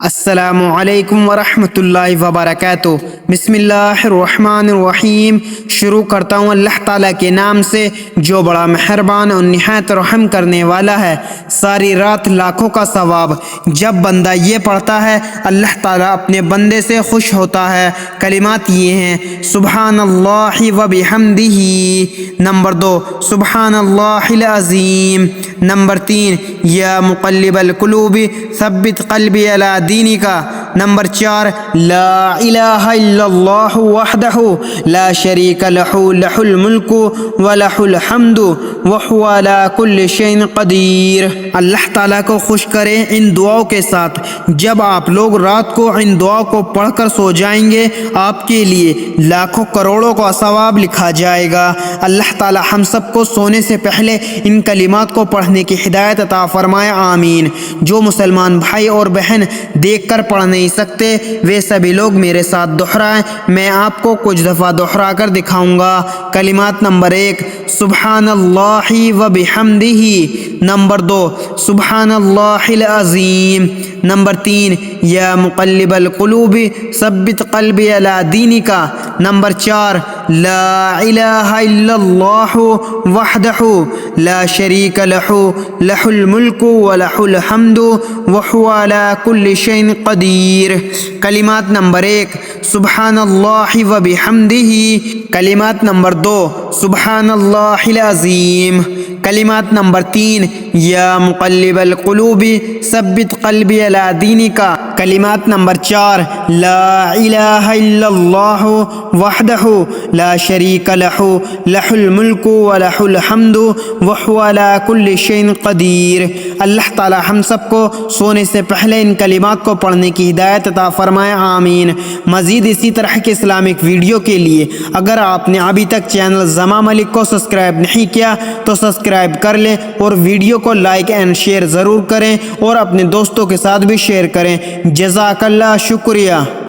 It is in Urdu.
السلام علیکم ورحمۃ اللہ وبرکاتہ۔ بسم اللہ الرحمن الرحیم۔ شروع کرتا ہوں اللہ تعالیٰ کے نام سے جو بڑا مہربان اور نہایت رحم کرنے والا ہے۔ ساری رات لاکھوں کا ثواب۔ جب بندہ یہ پڑھتا ہے اللہ تعالیٰ اپنے بندے سے خوش ہوتا ہے۔ کلمات یہ ہیں: سبحان اللہ وبحمدہ۔ نمبر 2 سبحان اللہ العظیم۔ نمبر 3 یا مقلب القلوب ثبت قلبی علی دینی کا۔ نمبر 4 لا الہ الا اللہ وحدہ لا شریک لہ لہ الملک ولہ الحمد وہو علی کل شیء قدیر۔ اللہ تعالیٰ کو خوش کریں ان دعاؤں کے ساتھ۔ جب آپ لوگ رات کو ان دعاؤں کو پڑھ کر سو جائیں گے آپ کے لیے لاکھوں کروڑوں کا ثواب لکھا جائے گا۔ اللہ تعالیٰ ہم سب کو سونے سے پہلے ان کلمات کو پڑھنے کی ہدایت عطا فرمائے، آمین۔ جو مسلمان بھائی اور بہن دیکھ کر پڑھ نہیں سکتے وہ سبھی لوگ میرے ساتھ دہرائیں، میں آپ کو کچھ دفعہ دہرا کر دکھاؤں گا۔ کلمات: نمبر 1 سبحان اللہ وبحمدہ۔ نمبر 2 سبحان اللہ العظیم۔ نمبر 3 یا مقلب القلوب ثبت قلبی علی دینک۔ نمبر 4 لا الہ الا اللہ وحدہ لا شریک لہ لہ الملک ولہ الحمد وہو علی کل شیء قدیر۔ کلمات: نمبر 1 سبحان اللہ وبحمدہ۔ کلمات: نمبر 2 سبحان اللہ العظیم۔ کلمات: نمبر 3 یا مقلب القلوب ثبت قلبی علی دینک۔ کلمات: نمبر 4 لا الہ الا اللہ وحدہ لا شریک لہ لہ الملک ولہ الحمد وہو علی کل شیء قدیر۔ اللہ تعالی ہم سب کو سونے سے پہلے ان کلمات کو پڑھنے کی ہدایت عطا فرمائے، آمین۔ مزید اسی طرح کے اسلامک ویڈیو کے لیے اگر آپ نے ابھی تک چینل زماں ملک کو سبسکرائب نہیں کیا تو سبسکرائب کر لیں اور ویڈیو کو لائک اینڈ شیئر ضرور کریں اور اپنے دوستوں کے ساتھ بھی شیئر کریں۔ جزاک اللہ، شکریہ۔